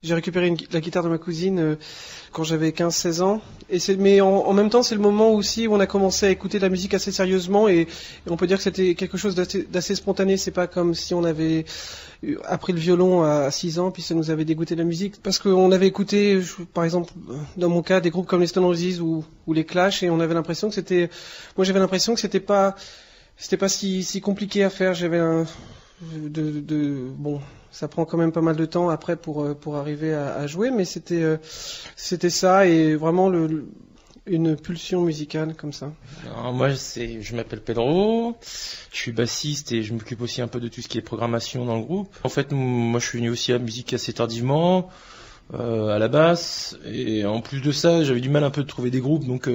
J'ai récupéré la guitare de ma cousine quand j'avais 15-16 ans. Mais en même temps, c'est le moment aussi où on a commencé à écouter de la musique assez sérieusement et on peut dire que c'était quelque chose d'assez spontané. C'est pas comme si on avait appris le violon à 6 ans puis ça nous avait dégoûté de la musique. Parce qu'on avait écouté, par exemple, dans mon cas, des groupes comme les Stone Roses ou les Clash et on avait l'impression que j'avais l'impression que c'était pas si compliqué à faire. Bon, ça prend quand même pas mal de temps après pour arriver à jouer, mais c'était ça et vraiment une pulsion musicale comme ça. Alors moi, je m'appelle Pedro, je suis bassiste et je m'occupe aussi un peu de tout ce qui est programmation dans le groupe. En fait, moi, je suis venu aussi à la musique assez tardivement, à la basse, et en plus de ça, j'avais du mal un peu de trouver des groupes, donc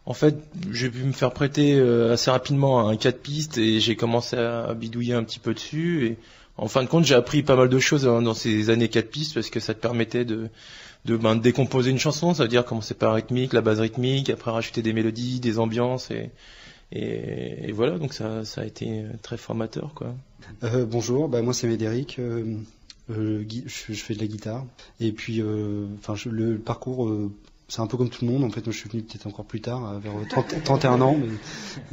en fait, j'ai pu me faire prêter assez rapidement un 4 pistes et j'ai commencé à bidouiller un petit peu dessus. Et en fin de compte, j'ai appris pas mal de choses dans ces années 4 pistes parce que ça te permettait de décomposer une chanson. Ça veut dire commencer par la rythmique, la base rythmique, après rajouter des mélodies, des ambiances et voilà. Donc ça a été très formateur, quoi. Bonjour, moi c'est Médéric. Je fais de la guitare et puis le parcours. C'est un peu comme tout le monde, en fait, moi je suis venu peut-être encore plus tard, vers 31 ans,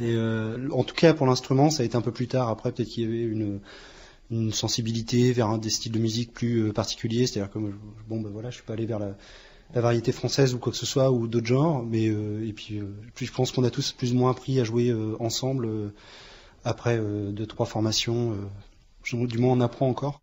en tout cas pour l'instrument, ça a été un peu plus tard. Après, peut-être qu'il y avait une sensibilité vers des styles de musique plus particuliers, c'est-à-dire que je suis pas allé vers la variété française ou quoi que ce soit, ou d'autres genres, et puis je pense qu'on a tous plus ou moins appris à jouer ensemble après 2-3 formations, du moins on apprend encore.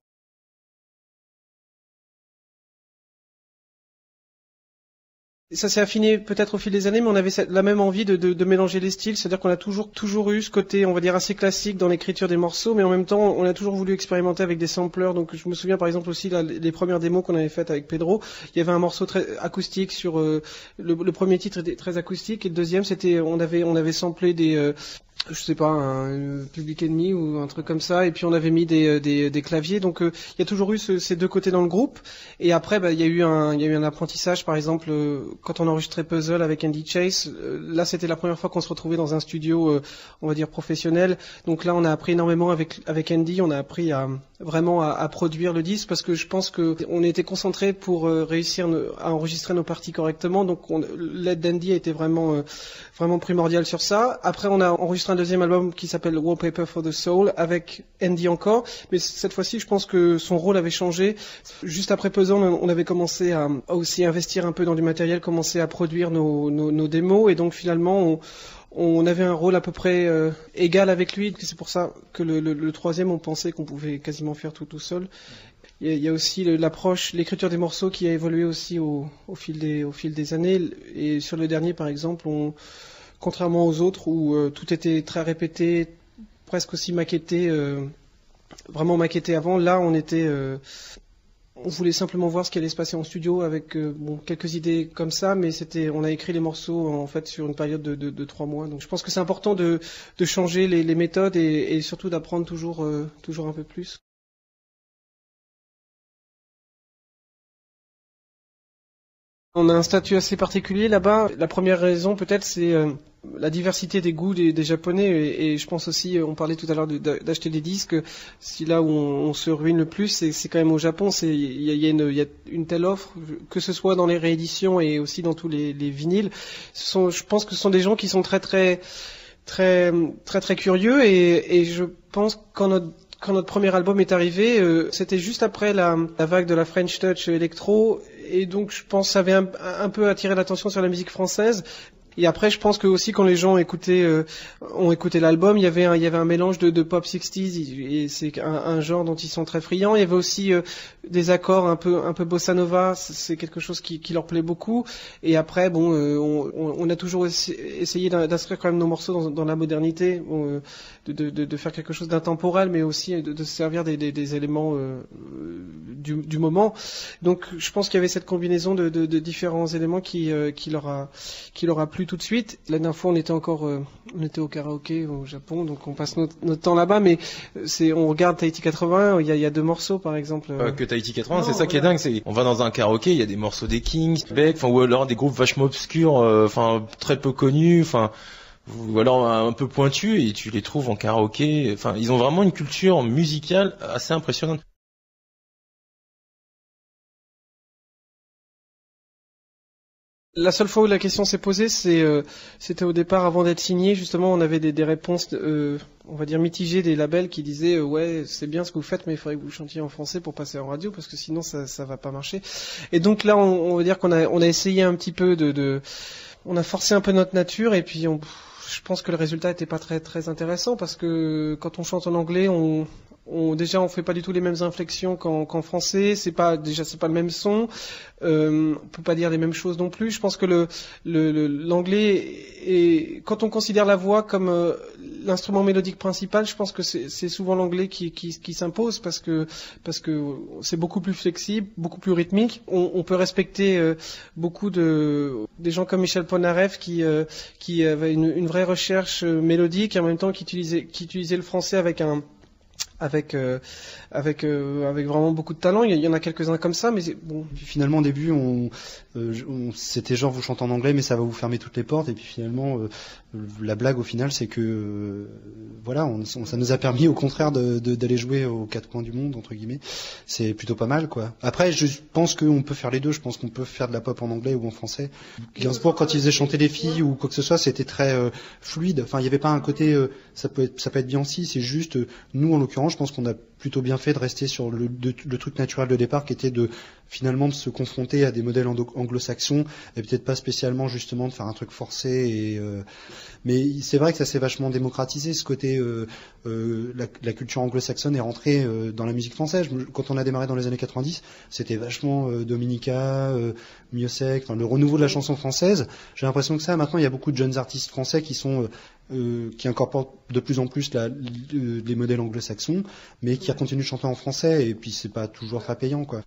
Ça s'est affiné peut-être au fil des années, mais on avait la même envie de mélanger les styles, c'est-à-dire qu'on a toujours eu ce côté, on va dire, assez classique dans l'écriture des morceaux, mais en même temps, on a toujours voulu expérimenter avec des sampleurs. Donc, je me souviens par exemple aussi les premières démos qu'on avait faites avec Pedro. Il y avait un morceau très acoustique sur le premier titre était très acoustique et le deuxième c'était on avait samplé des je sais pas, un Public Enemy ou un truc comme ça, et puis on avait mis des claviers. Donc il y a toujours eu ces deux côtés dans le groupe. Et après, il y a eu un apprentissage, par exemple, quand on enregistrait Puzzle avec Andy Chase. Là, c'était la première fois qu'on se retrouvait dans un studio, on va dire professionnel. Donc là, on a appris énormément avec Andy. On a appris vraiment à produire le disque parce que je pense que on était concentré pour réussir à enregistrer nos parties correctement. Donc l'aide d'Andy a été vraiment primordiale sur ça. Après, on a enregistré un deuxième album qui s'appelle Wallpaper for the Soul avec Andy encore, mais cette fois-ci je pense que son rôle avait changé. Juste après Puzzle, on avait commencé à aussi investir un peu dans du matériel, commencer à produire nos démos, et donc finalement on avait un rôle à peu près égal avec lui. C'est pour ça que le troisième, on pensait qu'on pouvait quasiment faire tout seul. Il y a aussi l'approche, l'écriture des morceaux qui a évolué aussi au fil des années, et sur le dernier par exemple, contrairement aux autres où tout était très répété, presque aussi maquetté, vraiment maquetté avant. Là, on voulait simplement voir ce qui allait se passer en studio avec quelques idées comme ça, mais on a écrit les morceaux en fait sur une période de 3 mois. Donc je pense que c'est important de changer les méthodes et surtout d'apprendre toujours un peu plus. On a un statut assez particulier là-bas. La première raison peut-être c'est la diversité des goûts des Japonais et je pense aussi, on parlait tout à l'heure d'acheter des disques. Si là où on se ruine le plus, c'est quand même au Japon. Il y a une telle offre, que ce soit dans les rééditions et aussi dans tous les vinyles. Je pense que ce sont des gens qui sont très curieux et je pense quand notre premier album est arrivé, c'était juste après la vague de la French Touch électro, et donc je pense que ça avait un peu attiré l'attention sur la musique française. Et après, je pense que aussi quand les gens ont écouté l'album, il y avait un mélange de pop 60s et c'est un genre dont ils sont très friands. Il y avait aussi des accords un peu bossa nova, c'est quelque chose qui leur plaît beaucoup. Et après, on a toujours essayé d'inscrire quand même nos morceaux dans la modernité, de faire quelque chose d'intemporel, mais aussi de se servir des éléments du moment. Donc, je pense qu'il y avait cette combinaison de différents éléments qui leur a plu tout de suite. La dernière fois, on était au karaoké au Japon, donc on passe notre temps là-bas, mais on regarde Tahiti 80, il y a 2 morceaux par exemple. Que Tahiti 80, c'est ça qui est dingue, on va dans un karaoké, il y a des morceaux des Kings, ou alors des groupes vachement obscurs, très peu connus, ou alors un peu pointus, et tu les trouves en karaoké. Ils ont vraiment une culture musicale assez impressionnante. La seule fois où la question s'est posée, c'était au départ, avant d'être signé. Justement, on avait des réponses, on va dire mitigées des labels qui disaient ouais, c'est bien ce que vous faites, mais il faudrait que vous chantiez en français pour passer en radio, parce que sinon ça va pas marcher. Et donc là, on va dire qu'on a essayé un petit peu on a forcé un peu notre nature, et puis je pense que le résultat était pas très très intéressant, parce que quand on chante en anglais, déjà on fait pas du tout les mêmes inflexions qu'en français, c'est pas le même son, on peut pas dire les mêmes choses non plus. Je pense que l'anglais est, quand on considère la voix comme l'instrument mélodique principal, je pense que c'est souvent l'anglais qui s'impose, parce que c'est beaucoup plus flexible, beaucoup plus rythmique. On peut respecter beaucoup des gens comme Michel Polnareff qui avait une vraie recherche mélodique, et en même temps qui utilisait le français avec vraiment beaucoup de talent. Il y en a quelques-uns comme ça, mais bon. Puis finalement, au début, c'était genre vous chantez en anglais, mais ça va vous fermer toutes les portes. Et puis finalement, la blague au final, c'est que voilà, ça nous a permis au contraire d'aller jouer aux quatre coins du monde, entre guillemets. C'est plutôt pas mal, quoi. Après, je pense qu'on peut faire les deux. Je pense qu'on peut faire de la pop en anglais ou en français. Gainsbourg, quand il faisait chanter les filles ou quoi que ce soit, c'était très fluide. Enfin, il n'y avait pas un côté ça peut être bien aussi. C'est juste nous, en l'occurrence, je pense qu'on a plutôt bien fait de rester sur le truc naturel de départ, qui était finalement de se confronter à des modèles anglo-saxons, et peut-être pas spécialement justement de faire un truc forcé. Mais c'est vrai que ça s'est vachement démocratisé, ce côté la culture anglo-saxonne est rentrée dans la musique française. Quand on a démarré dans les années 90, c'était vachement Dominica, Miossec, enfin, le renouveau de la chanson française. J'ai l'impression que ça, maintenant, il y a beaucoup de jeunes artistes français qui incorporent de plus en plus les modèles anglo-saxons, mais qui continuent de chanter en français, et puis c'est pas toujours très payant, quoi.